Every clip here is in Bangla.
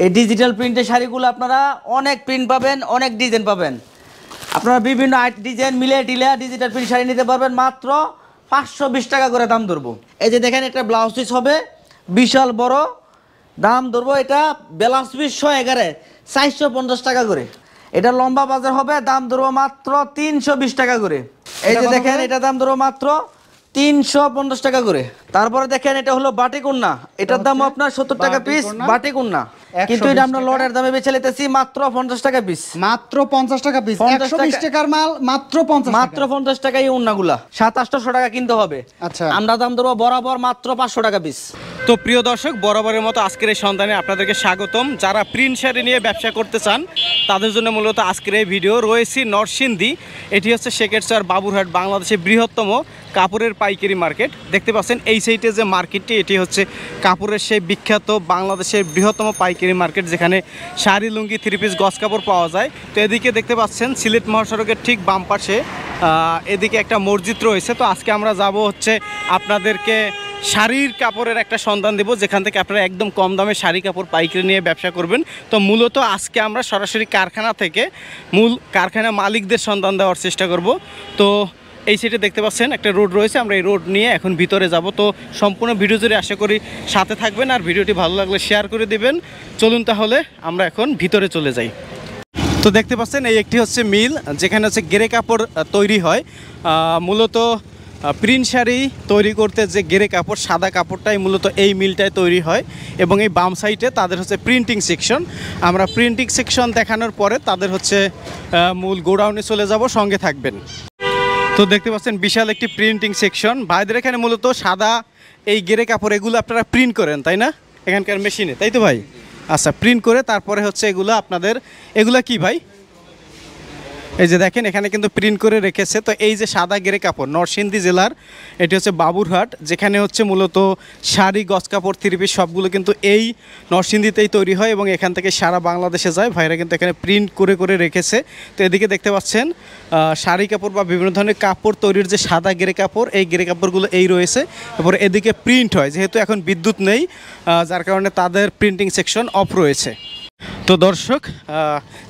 এই ডিজিটাল প্রিন্টের শাড়িগুলো আপনারা অনেক প্রিন্ট পাবেন, অনেক ডিজাইন পাবেন। আপনারা বিভিন্ন ডিজাইন মিলে টিলে ডিজিটাল প্রিন্ট শাড়ি নিতে পারবেন মাত্র 520 টাকা করে দাম ধরবো। এই যে দেখেন একটা ব্লাউজ পিস হবে বিশাল বড়, দাম ধরবো এটা ব্লাউজ পিস 111 450 টাকা করে। এটা লম্বা বাজার হবে, দাম ধরবো মাত্র 320 টাকা করে। এই যে দেখেন এটা দাম ধরবো মাত্র 350 টাকা করে। তারপরে দেখেন এটা হলো বাটিক ওড়না, এটার দাম আপনার 70 টাকা পিস বাটিক ওড়না, কিন্তু এটা আমরা লটের দামে বেচে নিতেছি মাত্র 50 টাকা পিস। মাত্র 50 টাকা পিস, 120 টাকার মাল মাত্র 50 মাত্র 50 টাকায় এই ওড়নাগুলা 700-800 টাকা কিনতে হবে। আচ্ছা, আমরা দাম ধরবো বরাবর মাত্র 500 টাকা পিস। তো প্রিয় দর্শক, বরাবরের মতো আজকের এই সন্ধানে আপনাদেরকে স্বাগতম। যারা প্রিন্ট শাড়ি নিয়ে ব্যবসা করতে চান তাদের জন্য মূলত আজকের এই ভিডিও। রয়েছি নরসিংদী, এটি হচ্ছে শেখেরচর বাবুরহাট, বাংলাদেশের বৃহত্তম কাপড়ের পাইকারি মার্কেট। দেখতে পাচ্ছেন এই সাইডে যে মার্কেটটি, এটি হচ্ছে কাপড়ের সেই বিখ্যাত বাংলাদেশের বৃহত্তম পাইকারি মার্কেট, যেখানে শাড়ি, লুঙ্গি, থ্রি পিস, গজ কাপড় পাওয়া যায়। তো এদিকে দেখতে পাচ্ছেন সিলেট মহাসড়কের ঠিক বাম পাশে এদিকে একটা মসজিদ রয়েছে। তো আজকে আমরা যাব হচ্ছে আপনাদেরকে শাড়ির কাপড়ের একটা সন্ধান দেব, যেখান থেকে আপনারা একদম কম দামে শাড়ি কাপড় পাইকারি নিয়ে ব্যবসা করবেন। তো মূলত আজকে আমরা সরাসরি কারখানা থেকে মূল কারখানা মালিকদের সন্ধান দেওয়ার চেষ্টা করব। তো এই সাইডে দেখতে পাচ্ছেন একটা রোড রয়েছে, আমরা এই রোড নিয়ে এখন ভিতরে যাব। তো সম্পূর্ণ ভিডিও জুড়ে আশা করি সাথে থাকবেন, আর ভিডিওটি ভালো লাগলে শেয়ার করে দিবেন। চলুন তাহলে আমরা এখন ভিতরে চলে যাই। তো দেখতে পাচ্ছেন এই একটি হচ্ছে মিল, যেখানে হচ্ছে গেরে কাপড় তৈরি হয়। মূলত প্রিন্ট শাড়ি তৈরি করতে যে গেরে কাপড়, সাদা কাপড়টাই মূলত এই মিলটায় তৈরি হয়। এবং এই বাম সাইডে তাদের হচ্ছে প্রিন্টিং সেকশন। আমরা প্রিন্টিং সেকশন দেখানোর পরে তাদের হচ্ছে মূল গোডাউনে চলে যাব, সঙ্গে থাকবেন। তো দেখতে পাচ্ছেন বিশাল একটি প্রিন্টিং সেকশন। ভাইদের এখানে মূলত সাদা এই গেরে কাপড় এগুলো আপনারা প্রিন্ট করেন, তাই না? এখানকার মেশিনে, তাই তো ভাই? আচ্ছা, প্রিন্ট করে তারপরে হচ্ছে এগুলো আপনাদের, এগুলা কি ভাই? এই যে দেখেন এখানে কিন্তু প্রিন্ট করে রেখেছে। তো এই যে সাদা গেরে কাপড়, নরসিংদী জেলার এটি হচ্ছে বাবুরহাট, যেখানে হচ্ছে মূলত শাড়ি, গজ কাপড়, থ্রি পিস সবগুলো কিন্তু এই নরসিংদীতেই তৈরি হয় এবং এখান থেকে সারা বাংলাদেশে যায়। ভাইরা কিন্তু এখানে প্রিন্ট করে করে রেখেছে। তো এদিকে দেখতে পাচ্ছেন শাড়ি কাপড় বা বিভিন্ন ধরনের কাপড় তৈরির যে সাদা গেরে কাপড়, এই গেরে কাপড়গুলো এই রয়েছে। তারপরে এদিকে প্রিন্ট হয়, যেহেতু এখন বিদ্যুৎ নেই যার কারণে তাদের প্রিন্টিং সেকশন অফ রয়েছে। তো দর্শক,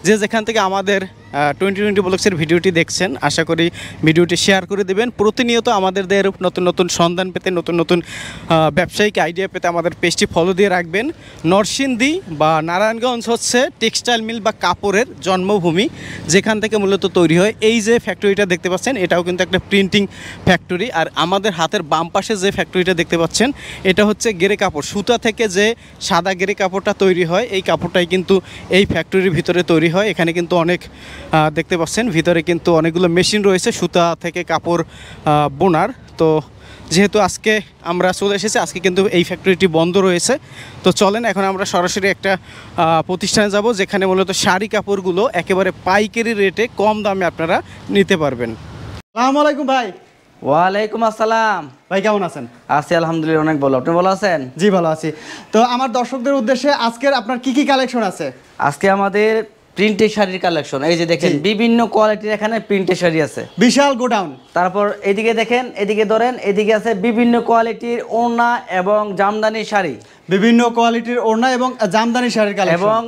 যে যেখান থেকে আমাদের 2020 ব্লগসের ভিডিওটি দেখছেন, আশা করি ভিডিওটি শেয়ার করে দেবেন। প্রতিনিয়ত আমাদের নতুন নতুন সন্ধান পেতে, নতুন নতুন ব্যবসায়িক আইডিয়া পেতে আমাদের পেজটি ফলো দিয়ে রাখবেন। নরসিংদী বা নারায়ণগঞ্জ হচ্ছে টেক্সটাইল মিল বা কাপড়ের জন্মভূমি, যেখান থেকে মূলত তৈরি হয়। এই যে ফ্যাক্টরিটা দেখতে পাচ্ছেন, এটাও কিন্তু একটা প্রিন্টিং ফ্যাক্টরি। আর আমাদের হাতের বাম পাশে যে ফ্যাক্টরিটা দেখতে পাচ্ছেন, এটা হচ্ছে গেরে কাপড়। সুতা থেকে যে সাদা গেরে কাপড়টা তৈরি হয়, এই কাপড়টাই কিন্তু এই ফ্যাক্টরির ভিতরে তৈরি হয়। এখানে কিন্তু অনেক দেখতে পাচ্ছেন ভিতরে কিন্তু অনেকগুলো মেশিন রয়েছে সুতা থেকে কাপড় বোনার। তো যেহেতু আজকে আমরা চলে এসেছি, আজকে কিন্তু এই ফ্যাক্টরিটি বন্ধ রয়েছে। তো চলেন এখন আমরা সরাসরি একটা প্রতিষ্ঠানে যাব, যেখানে মূলত শাড়ি কাপড়গুলো একেবারে পাইকারি রেটে কম দামে আপনারা নিতে পারবেন। আসসালামু আলাইকুম ভাই। ওয়ালাইকুম আসসালাম। ভাই কেমন আছেন? আছি আলহামদুলিল্লাহ, অনেক ভালো। আপনি ভালো আছেন? জি ভালো আছি। তো আমার দর্শকদের উদ্দেশ্যে আজকের আপনার কি কি কালেকশন আছে? আজকে আমাদের প্রিন্টের শাড়ির কালেকশন। এই যে দেখেন বিভিন্ন কোয়ালিটির এখানে প্রিন্টের শাড়ি আছে, বিশাল গোডাউন। তারপর এদিকে দেখেন, এদিকে ধরেন, এদিকে আছে বিভিন্ন কোয়ালিটির ওড়না এবং জামদানি শাড়ি, বিভিন্ন কোয়ালিটির ওড়না এবং জামদানি শাড়ির কালেকশন এবং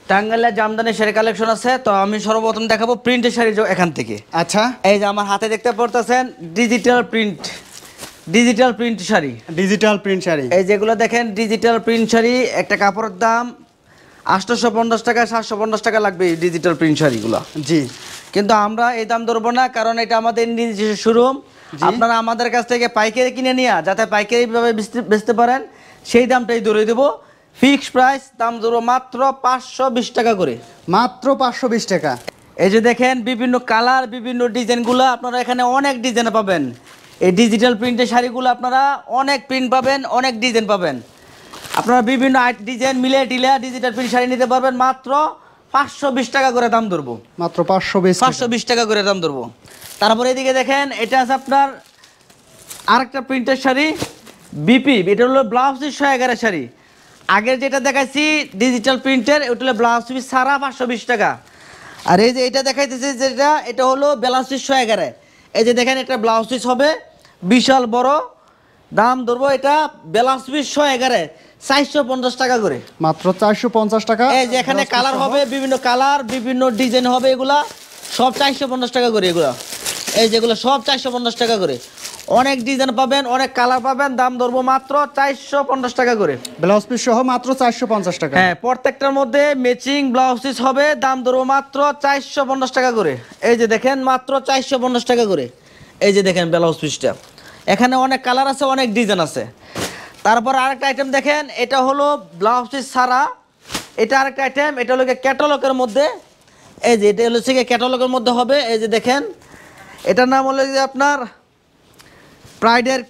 টাঙ্গাইলের জামদানি শাড়ির কালেকশন আছে। তো আমি সর্বপ্রথম দেখাবো প্রিন্টের শাড়ি এখান থেকে। আচ্ছা, এই যে আমার হাতে দেখতে পারতেছেন digital print sari. Digital print sari, এই যেগুলো দেখেন ডিজিটাল প্রিন্ট শাড়ি, একটা কাপড়ের দাম 850 টাকা 750 টাকা লাগবে এই ডিজিটাল প্রিন্ট শাড়িগুলো। জি, কিন্তু আমরা এই দাম ধরবো না, কারণ এটা আমাদের নিজস্ব শোরুম। আপনারা আমাদের কাছ থেকে পাইকারি কিনে নিয়ে যাতে পাইকারিভাবে বেচতে পারেন, সেই দামটাই ধরে দেবো। ফিক্সড প্রাইস, দাম ধরবো মাত্র 520 টাকা করে। মাত্র 520 টাকা। এই যে দেখেন বিভিন্ন কালার, বিভিন্ন ডিজাইনগুলো আপনারা এখানে অনেক ডিজাইন পাবেন। এই ডিজিটাল প্রিন্টের শাড়িগুলো আপনারা অনেক প্রিন্ট পাবেন, অনেক ডিজাইন পাবেন। আপনারা বিভিন্ন ডিজাইন মিলে টিলে ডিজিটাল প্রিন্ট শাড়ি নিতে পারবেন মাত্র 520 টাকা করে দাম ধরবো। মাত্র 520 টাকা করে দাম ধরবো। তারপরে এদিকে দেখেন, এটা আছে আপনার আরেকটা প্রিন্টের শাড়ি বিপি। এটা হলো ব্লাউজ পিস 111 শাড়ি। আগের যেটা দেখাইছি ডিজিটাল প্রিন্টের, ওটা হলো ব্লাউজ পিস ছাড়া 520 টাকা। আর এই যে এটা দেখাইতেছি যেটা, এটা হলো ব্লাউজ পিস 111। এই যে দেখেন একটা ব্লাউজ পিস হবে বিশাল বড়, দাম ধরবো এটা ব্লাউজ পিস 111 450 টাকা করে। মাত্র 450 টাকা। এই যে এখানে কালার হবে, বিভিন্ন কালার, বিভিন্ন ডিজাইন হবে, এগুলা সব 450 টাকা করে। এগুলা এই যেগুলো সব 450 টাকা করে। অনেক ডিজাইন পাবেন, অনেক কালার পাবেন, দাম ধরবো মাত্র 450 টাকা করে। ব্লাউজ পিস সহ মাত্র 450 টাকা। হ্যাঁ, প্রত্যেকটার মধ্যে ম্যাচিং ব্লাউজ পিস হবে, দাম ধরবো মাত্র 450 টাকা করে। এই যে দেখেন মাত্র 450 টাকা করে। এই যে দেখেন ব্লাউজ পিসটা, এখানে অনেক কালার আছে, অনেক ডিজাইন আছে। তারপর আরেকটা আইটেম দেখেন, এটা হলো ব্লাউজ পিস ছাড়া, এটা আরেকটা আইটেম, এটা হলো ক্যাটালগের মধ্যে। এই যে এটা হলো ক্যাটালগের মধ্যে হবে। এই যে দেখেন, এটার নাম হলো যে আপনার প্রাইডের।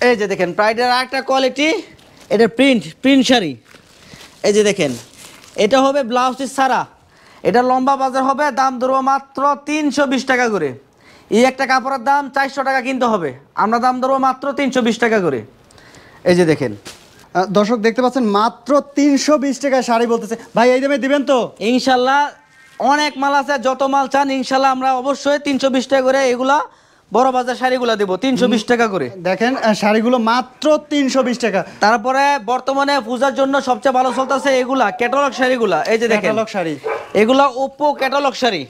এই যে দেখেন প্রাইডের আরেকটা কোয়ালিটি, এটা প্রিন্ট শাড়ি। এই যে দেখেন, এটা হবে ব্লাউজ পিস ছাড়া, এটা লম্বা বাজার হবে, দাম ধরবো মাত্র 320 টাকা করে। এই একটা কাপড়ের দাম 400 টাকা কিনতে হবে, আমরা দাম ধরবো মাত্র 320 টাকা করে। এই যে দেখেন দর্শক দেখতে পাচ্ছেন মাত্র 320 টাকায় শাড়ি বলতেছে। ভাই এই দামে দিবেন তো? ইনশাল্লাহ অনেক মাল আছে, যত মাল চান ইনশাল্লাহ আমরা অবশ্যই 320 টাকা করে এগুলা বড় বাজার শাড়িগুলো দেবো 320 টাকা করে। দেখেন শাড়িগুলো মাত্র 320 টাকা। তারপরে বর্তমানে পূজার জন্য সবচেয়ে ভালো চলতেছে এগুলা ক্যাটালগ শাড়িগুলা। এই যে দেখেন ক্যাটালগ শাড়ি, এগুলা ওপ্পো ক্যাটালগ শাড়ি।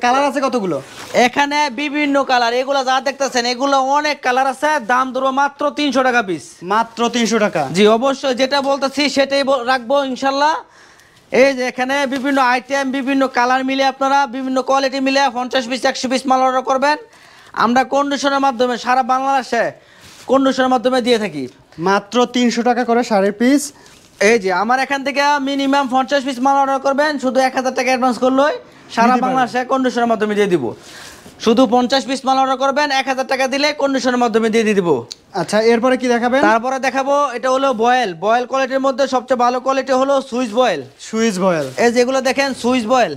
কালার আছে কতগুলো? এখানে বিভিন্ন কালার, এগুলা যা দেখতেছেন এগুলো অনেক কালার আছে, দাম ধরবো মাত্র 300 টাকা পিস। মাত্র 300 টাকা। জি অবশ্যই, যেটা বলতেছি সেটাই রাখবো ইনশাল্লাহ। এই যে এখানে বিভিন্ন আইটেম, বিভিন্ন কালার মিলে, আপনারা বিভিন্ন কোয়ালিটি মিলে 50 পিস 100 পিস মাল অর্ডার করবেন, আমরা কন্ডিশনের মাধ্যমে সারা বাংলাদেশে কন্ডিশনের মাধ্যমে দিয়ে থাকি। মাত্র 300 টাকা করে শাড়ির পিস। এই যে আমার এখান থেকে মিনিমাম 50 পিস মাল অর্ডার করবেন, শুধু 1000 টাকা অ্যাডভান্স করলেই সারা বাংলাদেশে কন্ডিশনের মাধ্যমে দিয়ে দিব। শুধু 50 পিস মাল অর্ডার করবেন, 1000 টাকা দিলে কন্ডিশনের মাধ্যমে দিয়ে দিব। আচ্ছা, এরপরে কি দেখাবেন? তারপরে দেখাবো, এটা হলো বয়েল কোয়ালিটির মধ্যে সবচেয়ে ভালো কোয়ালিটি হলো সুইচ বয়েল। সুইচ বয়েল, এই যেগুলো দেখেন সুইচ বয়েল।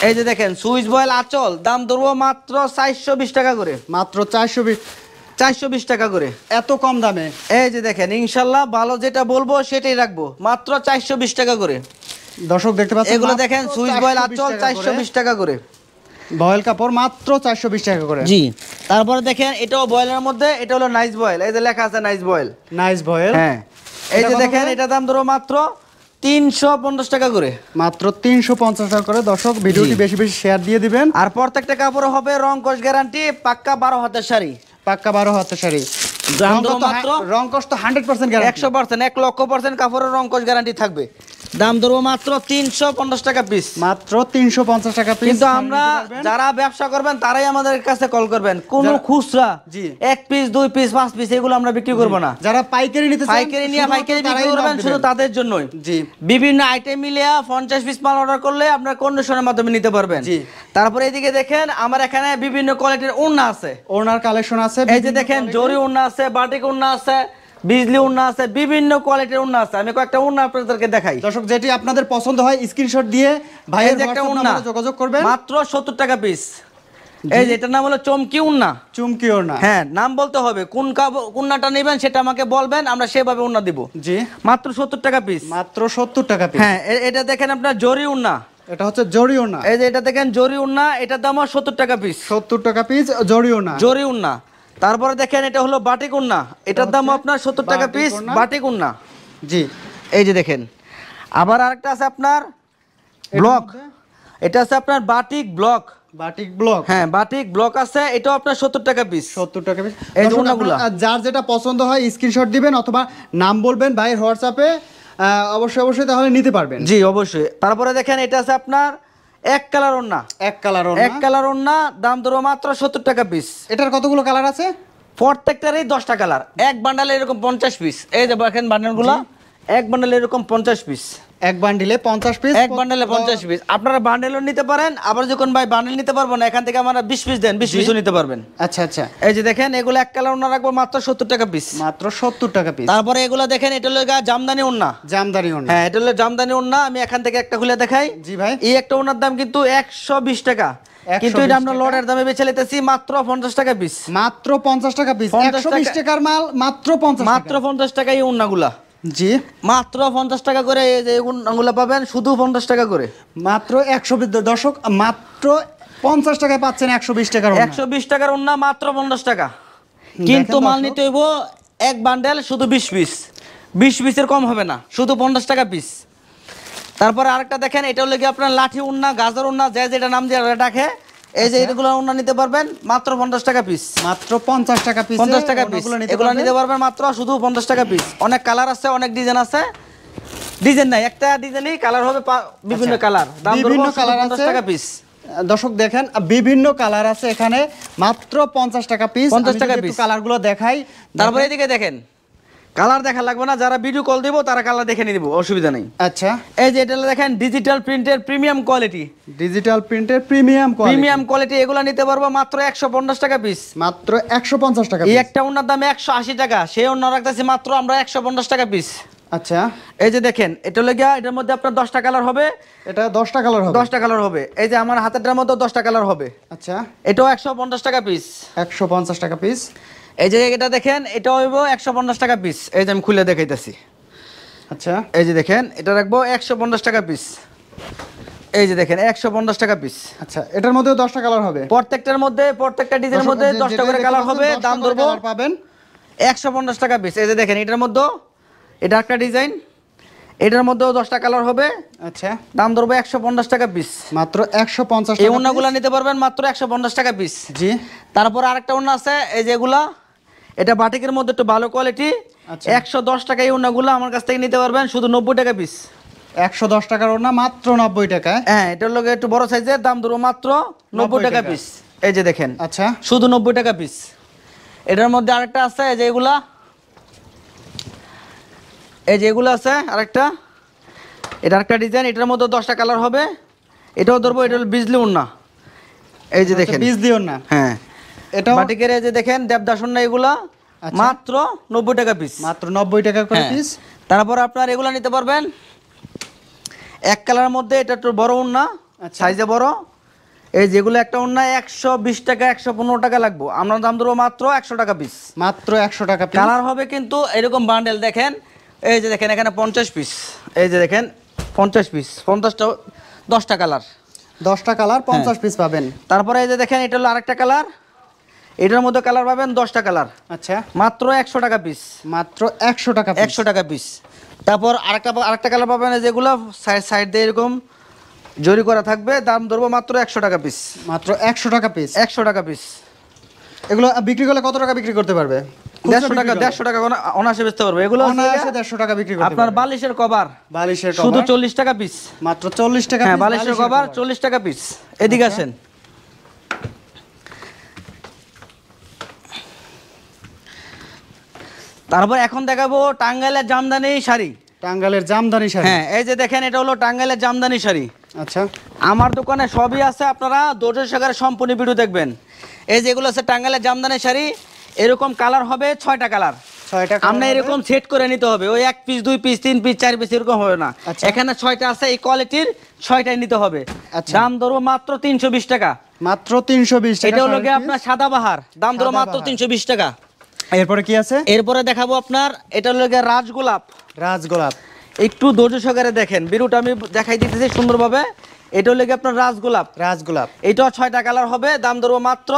এই যে দেখেন সুইচ বয়েল আঁচল, দাম ধরবো মাত্র 420 টাকা করে। মাত্র 420 টাকা করে, এত কম দামে। এই যে দেখেন ইনশাল্লাহ ভালো যেটা বলবো সেটাই রাখবো, মাত্র 420 টাকা করে। দর্শক দেখতে পাচ্ছেন এগুলো দেখেন সুইচ বয়েল আঁচল 420 টাকা করে। বয়েল কাপড় মাত্র 420 টাকা করে। জি, তারপরে দেখেন এটাও বয়েলের মধ্যে, এটা হলো নাইস বয়েল। এই যে লেখা আছে নাইস বয়েল। নাইস বয়েল, হ্যাঁ। এই যে দেখেন এটা দাম ধরো মাত্র 350 টাকা করে। মাত্র 350 টাকা করে। দর্শক ভিডিওটি বেশি বেশি শেয়ার দিয়ে দিবেন। আর প্রত্যেকটা কাপড় হবে রং কস গ্যারান্টি, পাক্কা 12 হাতের শাড়ি। পাক্কা 12 হাতের শাড়ি। দাম ধরো মাত্র রং কস তো 100% গ্যারান্টি। 100%, 1,00,000% কাপড়ের রং কস গ্যারান্টি থাকবে। দাম ধরবো মাত্র 350 টাকা পিস। মাত্র 350 টাকা পিস। কিন্তু আমরা যারা ব্যবসা করবেন তারাই আমাদের কাছে কল করবেন, কোন খুচরা জি 1 পিস 2 পিস 5 পিস এগুলো আমরা বিক্রি করব না। যারা পাইকারি নিতে চান, পাইকারি নিয়ে পাইকারি বিক্রি করবেন, শুধু তাদের জন্যই। জি, বিভিন্ন আইটেম মিলিয়ে 50 পিস মাল অর্ডার করলে আপনার কন্ডিশনের মাধ্যমে নিতে পারবেন। জি। তারপরে এইদিকে দেখেন আমার এখানে বিভিন্ন কোয়ালিটির ওড়না আছে, ওনার কালেকশন আছে। এই যে দেখেন জরি ওড়না আছে, বাটিক ওড়না আছে, বিজলি ওড়না আছে, বিভিন্ন কোয়ালিটির ওড়না আছে। আমি কয়েকটা ওড়না আপনাদেরকে দেখাই। দর্শক যেটি আপনাদের পছন্দ হয় স্ক্রিনশট দিয়ে ভাইয়ের একটা WhatsApp ওড়না নম্বরে যোগাযোগ করবেন। মাত্র 70 টাকা পিস। এই যে এটার নাম হলো চমকি ওড়না। চুমকি ওড়না, হ্যাঁ, নাম বলতে হবে, কোন ওড়নাটা নেবেন সেটা আমাকে বলবেন, আমরা সেভাবে ওড়না দিব। জি, মাত্র 70 টাকা পিস। মাত্র 70 টাকা পিস। হ্যাঁ, এটা দেখেন আপনার জরি ওড়না। এটা হচ্ছে জরি ওড়না। এই যে এটা দেখেন জরি ওড়না, এটার দাম 70 টাকা পিস। 70 টাকা পিস জরি ওড়না। জরি ওড়না। তারপরে দেখেন এটা হলো বাটিক ওড়না, এটার দাম আপনার 70 টাকা পিস, বাটিক ওড়না। জি, এই যে দেখেন আবার আরেকটা আছে আপনার ব্লক, এটা আছে আপনার বাটিক ব্লক। বাটিক ব্লক, হ্যাঁ বাটিক ব্লক আছে, এটাও আপনার 70 টাকা পিস। 70 টাকা পিস। এই দর্শক, ওড়নাগুলা আপনার যার যেটা পছন্দ হয় স্ক্রিনশট দিবেন অথবা নাম বলবেন ভাইয়ের হোয়াটসঅ্যাপে, অবশ্যই অবশ্যই তাহলে নিতে পারবেন। জি অবশ্যই। তারপরে দেখেন এটা আছে আপনার এক কালার ওড়না। এক কালার ওড়না, এক কালার ওড়না, দাম ধরো মাত্র 70 টাকা পিস। এটার কতগুলো কালার আছে? প্রত্যেকটারই 10টা কালার, এক বান্ডালে এরকম 50 পিস। এই যে দেখেন বান্ডেলগুলো, এক বান্ডালে এরকম 50 পিস। এক বান্ডিলে 50 পিস। এক বান্ডেলে 50 পিস। আপনারা বান্ডেলও নিতে পারেন, আবার যখন ভাই বান্ডেল নিতে পারবো না এখান থেকে আমরা 20 পিস দেন, 20 পিসও নিতে পারবেন। আচ্ছা আচ্ছা। এই যে দেখেন এগুলো এক কালার ওড়না রাখবো মাত্র 70 টাকা পিস। মাত্র 70 টাকা পিস। তারপরে এগুলো দেখেন এটা হলো জামদানি ওড়না। জামদানি ওড়না, হ্যাঁ এটা হলো জামদানি ওড়না। আমি এখান থেকে একটা খুলে দেখাই। জি ভাই। এই একটা ওড়নার দাম কিন্তু 120 টাকা, 120 কিন্তু এটা আমরা লটের দামে বেচে নিতেছি মাত্র 50 টাকা পিস। মাত্র 50 টাকা পিস। 50 120 টাকার মাল মাত্র 50 মাত্র 50 টাকা এই ওড়নাগুলা। জি, মাত্র 50 টাকা করে এই যে ওড়নাগুলা পাবেন, শুধু 50 টাকা করে। মাত্র 120। দর্শক মাত্র 50 টাকায় পাচ্ছেন 120 টাকার ওড়না। 120 টাকার ওড়না মাত্র 50 টাকা। কিন্তু মাল নিতে হইব এক বান্ডেল শুধু 20 পিস। 20 পিসের কম হবে না, শুধু 50 টাকা পিস। তারপরে আরেকটা দেখেন, এটা হলো কি আপনার লাঠি উন্না, গাজর উন্না, যে যেটা নাম দিয়ে রাখে, এই যে এগুলো উন্না নিতে পারবেন মাত্র 50 টাকা পিস। মাত্র 50 টাকা পিস, 50 টাকা পিস এগুলো নিতে পারবেন মাত্র শুধু 50 টাকা পিস। অনেক কালার আছে, অনেক ডিজাইন আছে। ডিজাইন নাই, একটা ডিজাইনই কালার হবে বিভিন্ন কালার, দাম বিভিন্ন কালার 50 টাকা পিস। দর্শক দেখেন বিভিন্ন কালার আছে এখানে, মাত্র 50 টাকা পিস। 50 টাকা পিস কালারগুলো দেখাই। তারপরে এদিকে দেখেন, কালার দেখা লাগবে না, যারা ভিডিও কল দিব তারা কালার দেখে নিয়ে দিব, অসুবিধা নেই। আচ্ছা, এই যে এটা দেখেন ডিজিটাল প্রিন্টের প্রিমিয়াম কোয়ালিটি, ডিজিটাল প্রিন্টের প্রিমিয়াম কোয়ালিটি এগুলো নিতে পারবো মাত্র 150 টাকা পিস। মাত্র 150 টাকা এই পিস। একটা ওনার দাম 180 টাকা, সেই ওনা রাখতেছি মাত্র আমরা 150 টাকা পিস। আচ্ছা, এই যে দেখেন, এটা হলো গিয়া, এটার মধ্যে আপনার 10টা কালার হবে। এটা 10টা কালার হবে। 10টা কালার হবে। এই যে আমার হাতেরটার মধ্যে 10টা কালার হবে। আচ্ছা, এটাও 150 টাকা পিস। 150 টাকা পিস। এই যে এটা দেখেন, এটা হইব 150 টাকা পিস। এই যে আমি খুলে দেখাইতেছি। আচ্ছা, এই যে দেখেন, এটা রাখবো 150 টাকা পিস। এই যে দেখেন 150 টাকা পিস। আচ্ছা, এটার মধ্যেও 10টা কালার হবে। প্রত্যেকটার মধ্যে, প্রত্যেকটা ডিজাইনের মধ্যে 10টা করে কালার হবে। দাম ধরবো পাবেন 150 টাকা পিস। এই যে দেখেন, এটার মধ্যে, এটা একটা ডিজাইন, এটার মধ্যেও 10টা কালার হবে। আচ্ছা, দাম ধরবো 150 টাকা পিস। মাত্র 150 এই টাকা। ওন্নাগুলো নিতে পারবেন মাত্র 150 টাকা পিস। জি। তারপর আরেকটা ওন্না আছে, এই যেগুলা, এটা বাটিকের মধ্যে একটু ভালো কোয়ালিটি। আচ্ছা। 110 টাকা এই ওন্নাগুলো আমার কাছ থেকে নিতে পারবেন শুধু 90 টাকা পিস। 110 টাকার ওড়না মাত্র 90 টাকায়। হ্যাঁ, এটার লগে একটু বড় সাইজের, দাম ধরবো মাত্র 90 টাকা পিস। এই যে দেখেন, আচ্ছা, শুধু 90 টাকা পিস। এটার মধ্যে আরেকটা আছে, এই যে এগুলা, এই যে এগুলো আছে আরেকটা, এটা আরেকটা ডিজাইন, এটার মধ্যে 10টা কালার হবে। এটাও ধরবো, এটা হলো বিজলি ওন্না। এই যে দেখেন, পিস দিও না। হ্যাঁ, এটা বাটিকের এই যে দেখেন দেবদাস ওন্না, এগুলা আচ্ছা। মাত্র 90 টাকা পিস। মাত্র 90 টাকা করে হ্যাঁ। পিস। তারপর আপনার এগুলা নিতে পারবেন এক কালারের মধ্যে, এটা একটু বড় ওন্না, আচ্ছা। সাইজে বড়। এই যেগুলো একটা ওন্না 120 টাকা, 115 টাকা লাগবে, আমরা দাম ধরবো মাত্র 100 টাকা পিস। মাত্র 100 টাকা পিস। কালার হবে কিন্তু এরকম বান্ডেল দেখেন। এই যে দেখেন, এখানে 50 পিস। এই যে দেখেন 50 পিস, 50টা 10টা কালার। 10টা কালার 50 পিস পাবেন। তারপরে এই যে দেখেন, এটা হলো আরেকটা কালার, এটার মধ্যে কালার পাবেন 10টা কালার, আচ্ছা, মাত্র 100 টাকা পিস। মাত্র 100 টাকা পিস। 100 টাকা পিস। তারপর আরেকটা কালার পাবেন, যেগুলো সাইড দিয়ে এরকম জরি করা থাকবে, দাম ধরবো মাত্র 100 টাকা পিস। মাত্র 100 টাকা পিস। 100 টাকা পিস। এগুলো বিক্রি করলে কত টাকা বিক্রি করতে পারবে? 150 টাকা, 150 টাকা অনায়াসে বেচতে পারবে। এগুলো হচ্ছে অনায়াসে 150 টাকা বিক্রি করতে আপনার পারবে। বালিশের কভার, বালিশের শুধু কভার 40 টাকা পিস। মাত্র 40 টাকা হ্যাঁ, পিস। বালিশের কভার 40 টাকা পিস। এদিকে আসেন। তারপর এখন দেখাবো টাঙ্গাইলের জামদানি শাড়ি। টাঙ্গাইলের জামদানি শাড়ি। হ্যাঁ, এই যে দেখেন, এটা হলো টাঙ্গাইলের জামদানি শাড়ি। আচ্ছা, আমার দোকানে সবই আছে, আপনারা ধৈর্য সহকারে সম্পূর্ণ ভিডিও দেখবেন। এই যেগুলো আছে টাঙ্গাইলের জামদানি শাড়ি, এরকম কালার হবে 6টা কালার। 6টা আমরা এরকম সেট করে নিতে হবে, ওই 1 পিস 2 পিস 3 পিস 4 পিস এরকম হবে না। আচ্ছা। এখানে 6টা আছে, এই কোয়ালিটির 6টাই নিতে হবে। আচ্ছা। দাম ধরবো মাত্র 320 টাকা। মাত্র 320 টাকা। এটা হলো গিয়ে আপনার সাদাবাহার, দাম ধরো মাত্র 320 টাকা। এরপরে কি আছে? এরপরে দেখাবো আপনার, এটা হলো গিয়ে রাজগোলাপ। রাজগোলাপ। একটু ধৈর্য সহকারে দেখেন, বিরুটা আমি দেখাই দিতেছি সুন্দরভাবে। এটা হলো গিয়ে আপনার রাজগোলাপ। রাজগোলাপ। এটাও 6টা কালার হবে, দাম ধরবো মাত্র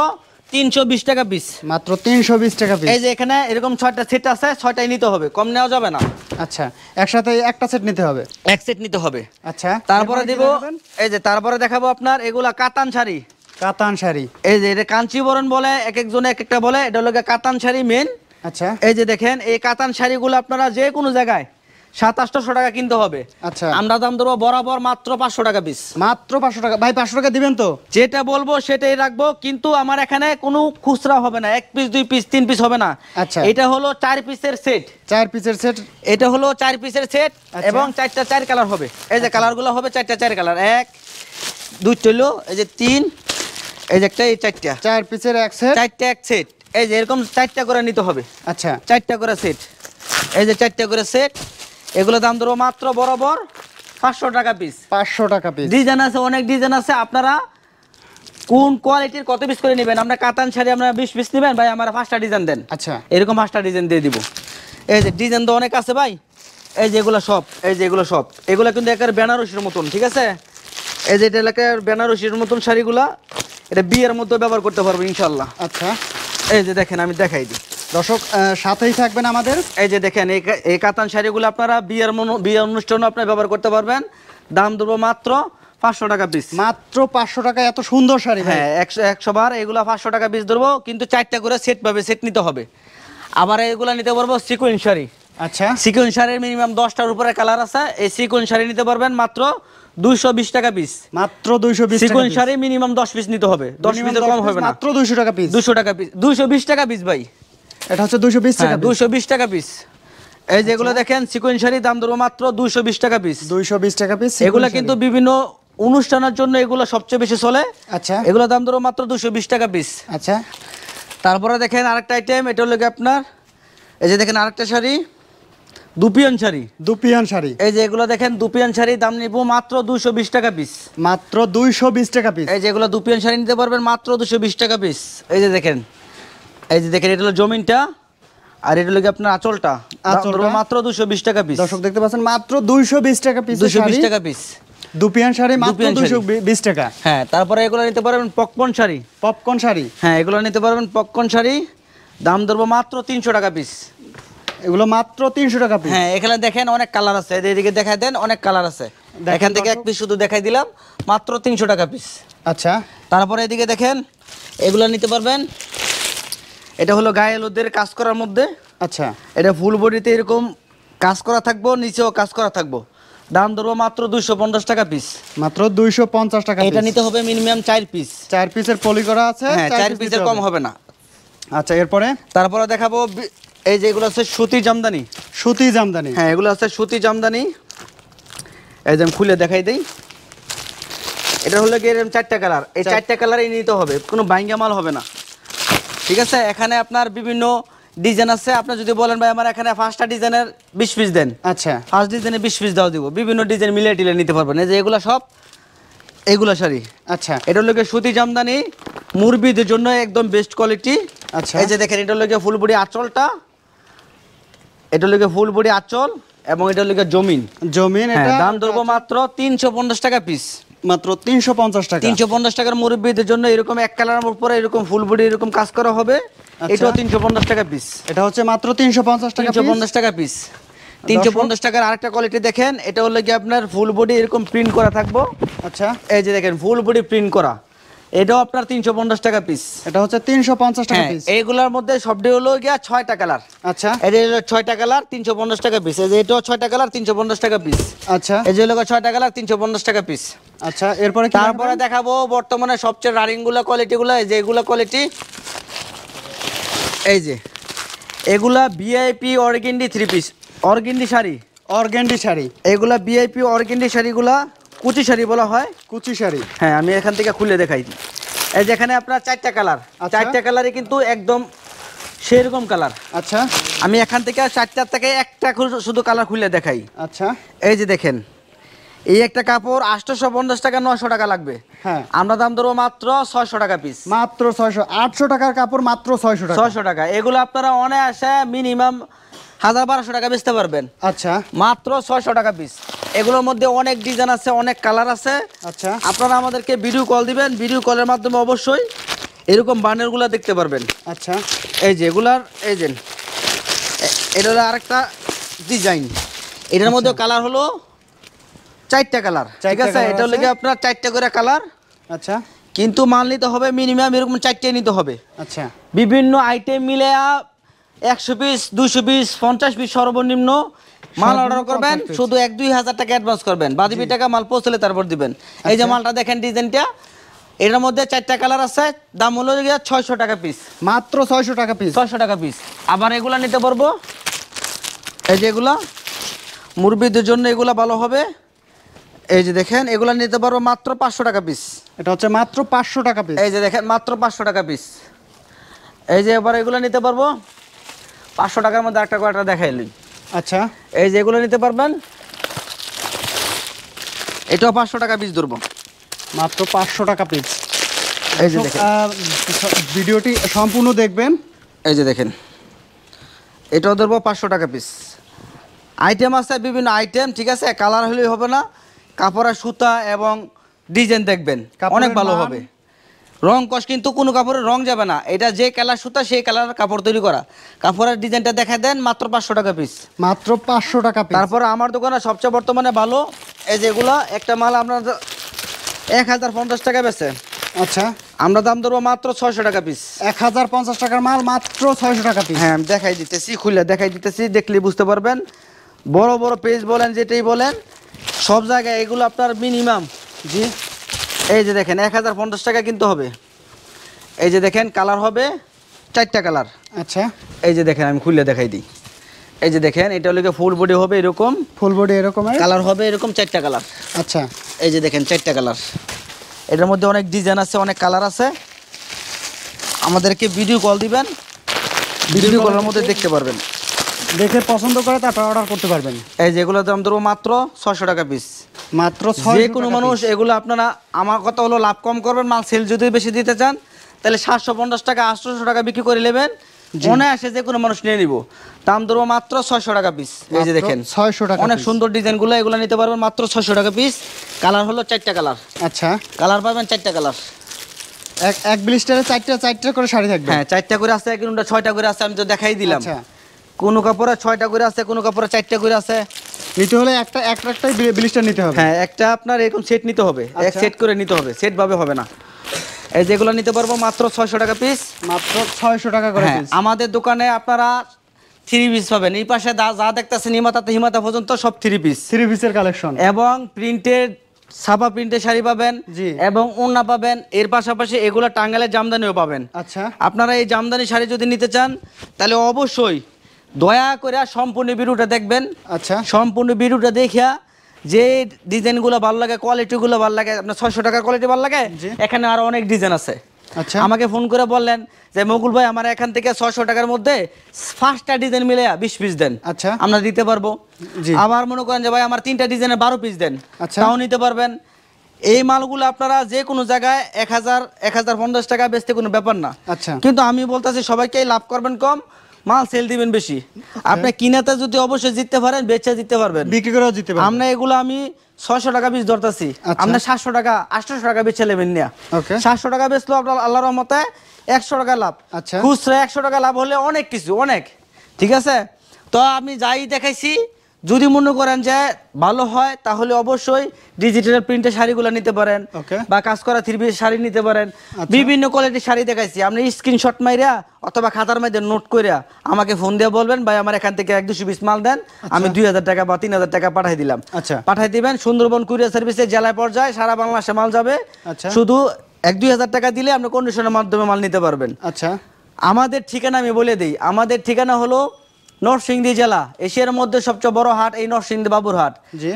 320 টাকা পিস। মাত্র 320 টাকা পিস। এই যে এখানে এরকম 6টা সেট আছে, 6টাই নিতে হবে, কম নেওয়া যাবে না। আচ্ছা, একসাথে একটা সেট নিতে হবে। এক সেট নিতে হবে। আচ্ছা, তারপরে এরপরে কি দিব, দেখাবেন? এই যে তারপরে দেখাবো আপনার এগুলা কাতান শাড়ি। কাতান শাড়ি। এই যে এটা কাঞ্চিবরণ বলে, এক একজনে এক একটা বলে, এটা হলো গিয়ে কাতান শাড়ি মেন। আচ্ছা, এই যে দেখেন, এই কাতান শাড়িগুলো আপনারা যে কোনো জায়গায় 700-800 টাকা কিনতে হবে। আচ্ছা, আমরা দাম ধরবো বরাবর মাত্র 500 টাকা পিস। মাত্র 500 টাকা। ভাই 500 টাকা দিবেন তো? যেটা বলবো সেটাই রাখবো, কিন্তু আমার এখানে কোনো খুচরা হবে না, 1 পিস 2 পিস 3 পিস হবে না। আচ্ছা। এটা হলো 4 পিসের সেট। 4 পিসের সেট। এটা হলো 4 পিসের সেট আচ্ছা। এবং 4টা 4 কালার হবে। এই যে কালারগুলো হবে 4টা 4 কালার, 1 2 হলো, এই যে 3, এই যে একটা, এই 4টা 4 পিসের এক সেট। 4টা এক সেট। এই যে এরকম 4টা করে নিতে হবে। আচ্ছা, 4টা করে সেট। এই যে 4টা করে সেট, এগুলো দাম ধরো মাত্র বরাবর 500 টাকা পিস। 500 টাকা পিস। ডিজাইন আছে, অনেক ডিজাইন আছে, আপনারা কোন কোয়ালিটির কত পিস করে নেবেন। আমরা কাতান শাড়ি আমরা 20 পিস নেবেন, ভাই আমার 5টা ডিজাইন দেন। আচ্ছা, এরকম 5টা ডিজাইন দিয়ে দিব। এই যে ডিজাইন তো অনেক আছে ভাই। এই যে এগুলো সব, এই যে এগুলো সব, এগুলো কিন্তু একের বেনারসির মতন, ঠিক আছে। এই যে এটা এলাকার বেনারসির মতন শাড়িগুলা, এটা বিয়ের মধ্যে ব্যবহার করতে পারবো ইনশাল্লাহ। আচ্ছা, এই যে দেখেন, আমি দেখাই দিই। দর্শক সাথেই থাকবেন আমাদের। এই যে দেখেন এই কাতান শাড়িগুলো আপনারা বিয়ের অনুষ্ঠানে আপনি ব্যবহার করতে পারবেন। দাম দেবো মাত্র 500 টাকা পিস। মাত্র 500 টাকা এত সুন্দর শাড়ি ভাই। হ্যাঁ 100 বার এগুলো 500 টাকা পিস ধরবো, কিন্তু 4টা করে সেট পাবে, সেট নিতে হবে। আবার এগুলো নিতে পারবো সিকোয়েন্স শাড়ি। আচ্ছা, সিকোয়েন্স শাড়ির মিনিমাম 10টার উপরে কালার আছে। এই সিকোয়েন্স শাড়ি নিতে পারবেন মাত্র 220 টাকা পিস। মাত্র 220 টাকা sequence piece. Sari minimum 10 piece নিতে হবে, 10 পিসের কম হবে না। মাত্র 200 টাকা পিস। 200 টাকা পিস, 220 টাকা পিস ভাই। এটা হচ্ছে 220 টাকা হ্যাঁ, পিস। 220 টাকা পিস। এই যেগুলো দেখেন সিকোয়েন্স শাড়ি, দাম ধরবো মাত্র 220 টাকা পিস। 220 টাকা পিস। এগুলা কিন্তু বিভিন্ন অনুষ্ঠানের জন্য এগুলো সবচেয়ে বেশি চলে। আচ্ছা, এগুলো দাম ধরো মাত্র 220 টাকা পিস। আচ্ছা, তারপরে দেখেন আরেকটা আইটেম, এটা হলো কি আপনার, এই যে দেখেন আরেকটা শাড়ি, দুপিয়ান শাড়ি। দুপিয়ান শাড়ি। এই যে এগুলো দেখেন দুপিয়ান শাড়ি, দাম নিব মাত্র 220 টাকা পিস। মাত্র 220 টাকা পিস। এই যে এগুলো দুপিয়ান শাড়ি নিতে পারবেন মাত্র 220 টাকা পিস। এই যে দেখেন, এই যে দেখেন এটা হলো জমিনটা, আর এটা হলো কি আপনার আঁচলটা, আঁচলটা মাত্র 220 টাকা পিস। দর্শক দেখতে পাচ্ছেন মাত্র 220 টাকা পিস। 220 টাকা পিস দুপিয়ান শাড়ি মাত্র দুপিয়ান শাড়ি। 220 টাকা। হ্যাঁ, তারপরে এগুলো নিতে পারবেন পপকর্ন শাড়ি। পপকর্ন শাড়ি। হ্যাঁ, এগুলো নিতে পারবেন পপকর্ন শাড়ি, দাম ধরবো মাত্র 300 টাকা পিস। এগুলো মাত্র 300 টাকা পিস। হ্যাঁ, এখানে দেখেন অনেক কালার আছে, এদিকে দেখাই দেন, অনেক কালার আছে। এখান থেকে এক পিস শুধু দেখাই দিলাম, মাত্র 300 টাকা পিস। আচ্ছা, তারপরে এদিকে দেখেন এগুলো নিতে পারবেন, এটা হলো গায়ে লোদের কাজ করার মধ্যে। আচ্ছা, এটা ফুল বডিতে এরকম কাজ করা থাকবো, নিচেও কাজ করা থাকবো, দাম ধরবো মাত্র 250 টাকা পিস। মাত্র 250 টাকা এটা পিস। নিতে হবে মিনিমাম 4 পিস। 4 পিসের পলি করা আছে। হ্যাঁ, 4 পিসের কম হবে না। আচ্ছা, এরপরে তারপরে দেখাবো এই যে এগুলো আছে সুতি জামদানি। সুতি জামদানি। হ্যাঁ, এগুলো আছে সুতি জামদানি। এই যে আমি খুলে দেখাই দেই, এটা হলো কি এরকম 4টা কালার, এই 4টা কালারই নিতে হবে, কোনো বাইঙ্গা মাল হবে না। ঠিক আছে, এখানে আপনার বিভিন্ন ডিজাইন আছে। আপনি যদি বলেন ভাই আমার এখানে 5টা ডিজাইনের 20 পিস দেন, আচ্ছা, 5 ডিজাইনে 20 পিস দাও দিব, বিভিন্ন ডিজাইন মিলিয়ে টিলে নিতে পারবেন। এই যে এগুলো সব এগুলো শাড়ি। আচ্ছা, এটা হলো কি সুতি জামদানি, মুরবিদের জন্য একদম বেস্ট কোয়ালিটি। আচ্ছা, এই যে দেখেন এটা হলো কি ফুল বডি আঁচলটা, এটা হলো কি ফুল বডি আঁচল, এবং এটা হলো কি জমিন। জমিন। হ্যাঁ, এটা দাম ধরবো মাত্র 350 টাকা পিস। মাত্র 350 টাকা। 350 টাকার মুরব্বীদের জন্য এরকম এক কালারের উপরে এরকম ফুল বডি এরকম কাজ করা হবে। এটাও 350 টাকা পিস। এটা হচ্ছে মাত্র 350 টাকা পিস। 350 টাকা পিস। 350 টাকার আরেকটা কোয়ালিটি দেখেন, এটা হলো কি আপনার ফুল বডি এরকম প্রিন্ট করা থাকবো। আচ্ছা, এই যে দেখেন ফুল বডি প্রিন্ট করা, এটাও আপনার 350 টাকা পিস। এটা হচ্ছে 350 টাকা হ্যাঁ, পিস। এইগুলোর মধ্যে সবটি হলো গিয়া 6টা কালার। আচ্ছা, এটা হলো 6টা কালার 350 টাকা পিস। এই যে এটাও 6টা কালার 350 টাকা পিস। আচ্ছা, এই যে হলো 6টা কালার 350 টাকা পিস। আচ্ছা, এরপরে কি তারপরে দেখাবো বর্তমানে সবচেয়ে রানিং গুলা কোয়ালিটি গুলা, এই যে এগুলা কোয়ালিটি, এই যে এগুলা VIP organdy 3 piece, organdy sari, organdy sari. এগুলা ভিআইপি অর্গেন্ডি শাড়িগুলা কুচি শাড়ি বলা হয়। কুচি শাড়ি। হ্যাঁ, আমি এখান থেকে খুলে দেখাই। এই যেখানে আপনার 4টা কালার, আচ্ছা। 4টা কালারে কিন্তু একদম সেরকম কালার। আচ্ছা, আমি এখান থেকে 4টার থেকে একটা শুধু কালার খুলে দেখাই। আচ্ছা, এই যে দেখেন, এই একটা কাপড় 850 টাকা 900 টাকা লাগবে। হ্যাঁ, আমরা দাম ধরবো মাত্র 600 টাকা পিস। মাত্র 600। 800 টাকার কাপড় মাত্র 600 টাকা। 600 টাকা। এগুলো আপনারা অনায়াসে মিনিমাম 1000-1200 টাকা বেচতে পারবেন, আচ্ছা, মাত্র 600 টাকা পিস। এগুলোর মধ্যে অনেক ডিজাইন আছে, অনেক কালার আছে। আচ্ছা, আপনারা আমাদেরকে ভিডিও কল দিবেন, ভিডিও কলের মাধ্যমে অবশ্যই এরকম বান্ডেলগুলো দেখতে পারবেন। আচ্ছা, এই যে এগুলার এই যে এটা হলো আরেকটা ডিজাইন, এটার মধ্যে কালার হলো 4টা কালার। ঠিক আছে, এটা হলো কি আপনার 4টা করে কালার। আচ্ছা, কিন্তু মাল নিতে হবে মিনিমাম এরকম 4টে নিতে হবে। আচ্ছা, বিভিন্ন আইটেম মিলে 100 পিস 200 পিস 50 পিস সর্বনিম্ন মাল অর্ডার করবেন, শুধু 1-2 হাজার টাকা অ্যাডভান্স করবেন, বাকি টাকা মাল পৌঁছলে তারপর দিবেন। এই যে মালটা দেখেন ডিজাইনটা, এটার মধ্যে 4টা কালার আছে, দাম হলো 600 টাকা পিস। মাত্র 600 টাকা পিস। 600 টাকা পিস। আবার এগুলা নিতে পারবো, এই যে এগুলা মুরব্বিদের জন্য এগুলা ভালো হবে। এই যে দেখেন এগুলা নিতে পারবো মাত্র 500 টাকা পিস। এটা হচ্ছে মাত্র 500 টাকা পিস। এই যে দেখেন মাত্র 500 টাকা পিস। এই যে এবার এগুলো নিতে পারবো 500 টাকার মধ্যে একটা কোয়ার্টার দেখাইলি। আচ্ছা, এই যে এগুলো নিতে পারবেন, এটাও 500 টাকা পিস ধরবো, মাত্র 500 টাকা পিস। এই যে দেখেন, ভিডিওটি সম্পূর্ণ দেখবেন। এই যে দেখেন এটাও ধরবো 500 টাকা পিস। আইটেম আছে বিভিন্ন আইটেম, ঠিক আছে, কালার হলেই হবে না, কাপড়ের সুতা এবং ডিজাইন দেখবেন, কাপড়ের অনেক ভালো মান। হবে। রং কষ কিন্তু কোনো কাপড়ের রং যাবে না, এটা যে কালার সুতা সেই কালার কাপড় তৈরি করা। কাপড়ের ডিজাইনটা দেখা দেন, মাত্র 500 টাকা পিস। মাত্র 500 টাকা পিস। তারপরে আমার দোকানে সবচেয়ে বর্তমানে ভালো এই যেগুলো, একটা মাল আপনার 1050 টাকা বেচে, আচ্ছা আমরা দাম ধরবো মাত্র 600 টাকা পিস। 1050 টাকার মাল মাত্র 600 টাকা পিস। হ্যাঁ আমি দেখাই দিতেছি, খুলে দেখাই দিতেছি, দেখলে বুঝতে পারবেন। বড় বড় পেজ বলেন যেটাই বলেন সব জায়গায় এগুলো আপনার মিনিমাম। জি এই যে দেখেন 1050 টাকা কিনতে হবে। এই যে দেখেন কালার হবে 4টা কালার। আচ্ছা এই যে দেখেন আমি খুলে দেখাই দিই। এই যে দেখেন এটা হলো ফুল বডি হবে এরকম, ফুল বডি এরকমের কালার হবে এরকম 4টা কালার। আচ্ছা এই যে দেখেন 4টা কালার, এটার মধ্যে অনেক ডিজাইন আছে, অনেক কালার আছে। আমাদেরকে ভিডিও কল দিবেন, ভিডিও কলের মধ্যে দেখতে পারবেন, দেখে পছন্দ করে তারপর অর্ডার করতে পারবেন। এই যেগুলো দাম ধরবো মাত্র 600 টাকা পিস। মাত্র যে কোনো মানুষ এগুলো আপনারা, আমার কথা হলো লাভ কম করবেন, মাল সেল যদি বেশি দিতে চান তাহলে 750 টাকা 800 টাকা বিক্রি করে নেবেন, মনে আসে যে কোনো মানুষ নিয়ে নিব। দাম ধরবো মাত্র 600 টাকা পিস। এই যে দেখেন 600 টাকা অনেক সুন্দর ডিজাইনগুলো, এগুলো নিতে পারবেন মাত্র 600 টাকা পিস। কালার হলো 4টা কালার। আচ্ছা কালার পাবেন 4টা কালার। এক ব্লিস্টারে 4টা করে শাড়ি থাকবে। হ্যাঁ 4টা করে আছে, কোনটা 6টা করে আছে, আমি তো দেখাই দিলাম। আচ্ছা কোন কাপড়ে 6টা করে আছে, কোন কাপড়ে 4টা করে আছে। নিতে হলে একটাই ব্লিস্টার নিতে হবে। হ্যাঁ একটা আপনার এরকম সেট নিতে হবে, এক আচ্ছা। সেট করে নিতে হবে, সেট ভাবে হবে না। এই যেগুলো নিতে পারবো মাত্র 600 টাকা পিস। মাত্র 600 টাকা করে হ্যাঁ পিস। আমাদের দোকানে আপনারা 3 পিস পাবেন। এই পাশে যা দেখতেছেন হিমাতা পর্যন্ত সব 3 পিস, 3 পিসের কালেকশন এবং প্রিন্টেড ছাপা প্রিন্টের শাড়ি পাবেন জি। এবং ওড়না পাবেন। এর পাশাপাশি এগুলো টাঙ্গাইলের জামদানিও পাবেন। আচ্ছা আপনারা এই জামদানি শাড়ি যদি নিতে চান তাহলে অবশ্যই দয়া করে সম্পূর্ণ ভিডিওটা দেখবেন। আচ্ছা সম্পূর্ণ ভিডিওটা দেখিয়া যে ডিজাইনগুলো ভালো লাগে, কোয়ালিটিগুলো ভালো লাগে, আপনার 600 টাকার কোয়ালিটি ভালো লাগে, জি। এখানে আরো অনেক ডিজাইন আছে। আচ্ছা আমাকে ফোন করে বললেন যে মকুল ভাই আমার এখান থেকে 600 টাকার মধ্যে 5টা ডিজাইন মিলে 20 পিস দেন, আচ্ছা আমরা দিতে পারবো। জি। আবার মনে করেন যে ভাই আমার 3টা ডিজাইনের 12 পিস দেন, আচ্ছা। তাও নিতে পারবেন। এই মালগুলো আপনারা যে কোনো জায়গায় 1050 টাকা বেচতে কোনো ব্যাপার না। আচ্ছা কিন্তু আমি বলতেছি সবাইকে লাভ করবেন কম, মাল সেল দিবেন বেশি। আপনি কিনাতে যদি অবশ্যই জিততে পারেন, বেচে জিততে পারবেন, বিক্রি করেও দিতে পারবেন। আমরা এগুলো আমি 600 টাকা পিস ধরতেছি, আচ্ছা। আপনি 700 টাকা 800 টাকা বেচে নেবেন না। ওকে 700 টাকা বেচলো আপনার আল্লাহর রহমতে 100 টাকা লাভ। আচ্ছা। খুচরা 100 টাকা লাভ হলে অনেক কিছু, অনেক। ঠিক আছে, তো আমি যাই দেখাইছি যদি মনে করেন যে ভালো হয় তাহলে অবশ্যই ডিজিটাল প্রিন্টের শাড়িগুলো নিতে পারেন, ওকে বা কাজ করা 3 পিস শাড়ি নিতে পারেন। বিভিন্ন কোয়ালিটির শাড়ি দেখাইছি, আপনি স্ক্রিনশট মাইরা অথবা খাতার মধ্যে নোট কইরা আমাকে ফোন দিয়ে বলবেন ভাই আমার এখান থেকে 1-200 পিস মাল দেন, আমি 2000 টাকা বা 3000 টাকা পাঠাই দিলাম। আচ্ছা পাঠাই দিবেন, সুন্দরবন কুরিয়ার সার্ভিসে জেলায় পর্যায়ে সারা বাংলাদেশে মাল যাবে। আচ্ছা শুধু 1-2000 টাকা দিলে আপনি কন্ডিশনের মাধ্যমে মাল নিতে পারবেন। আচ্ছা আমাদের ঠিকানা আমি বলে দিই, আমাদের ঠিকানা হলো নরসিংদী জেলা, এশিয়ার মধ্যে সবচেয়ে বড় হাট এই নরসিংদী বাবুরহাট। জি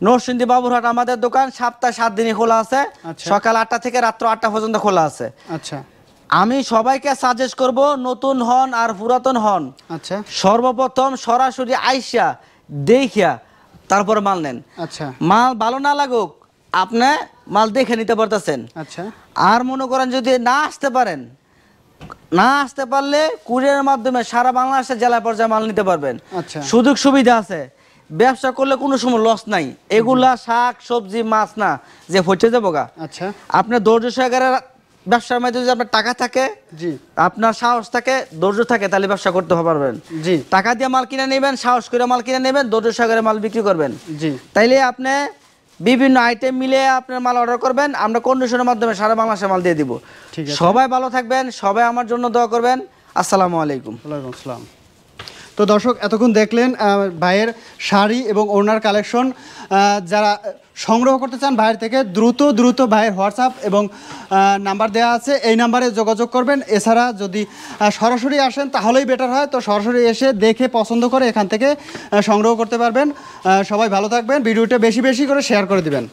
নরসিংদী বাবুরহাট আমাদের দোকান সপ্তাহে 7 দিনই খোলা আছে, আচ্ছা। সকাল 8টা থেকে রাত্র 8টা পর্যন্ত খোলা আছে। আচ্ছা আমি সবাইকে সাজেস্ট করব নতুন হন আর পুরাতন হন, আচ্ছা সর্বপ্রথম সরাসরি আইসা দেখিয়া তারপর মাল নেন। আচ্ছা মাল ভালো না লাগুক আপনি মাল দেখে নিতে পারতেছেন। আচ্ছা আর মনে করেন যদি না আসতে পারেন, না আসতে পারলে কুরিয়ারের মাধ্যমে সারা বাংলাদেশের জেলা পর্যায়ে মাল নিতে পারবেন। আচ্ছা সুযোগ সুবিধা আছে, ব্যবসা করলে কোনো সময় লস নাই। এগুলা শাক সবজি মাছ না যে ফটে যাবো গা। আচ্ছা আপনার ধৈর্য সহকারে ব্যবসার মধ্যে যদি আপনার টাকা থাকে, জি আপনার সাহস থাকে, ধৈর্য থাকে, তাহলে ব্যবসা করতে পারবেন। জি টাকা দিয়ে মাল কিনে নেবেন, সাহস করে মাল কিনে নেবেন, ধৈর্য সহকারে মাল বিক্রি করবেন। জি তাইলে আপনি বিভিন্ন আইটেম মিলে আপনার মাল অর্ডার করবেন, আমরা কন্ডিশনের মাধ্যমে সারা বাংলাদেশে মাল দিয়ে দিব। ঠিক আছে। সবাই ভালো থাকবেন, সবাই আমার জন্য দোয়া করবেন। আসসালামু আলাইকুম। ওয়ালাইকুম আসসালাম। তো দর্শক এতক্ষণ দেখলেন ভাইয়ের শাড়ি এবং ওড়নার কালেকশন। যারা সংগ্রহ করতে চান ভাইয়ের থেকে দ্রুত ভাইয়ের হোয়াটসঅ্যাপ এবং নাম্বার দেওয়া আছে, এই নাম্বারে যোগাযোগ করবেন। এছাড়া যদি সরাসরি আসেন তাহলেই বেটার হয়, তো সরাসরি এসে দেখে পছন্দ করে এখান থেকে সংগ্রহ করতে পারবেন। সবাই ভালো থাকবেন, ভিডিওটা বেশি করে শেয়ার করে দিবেন।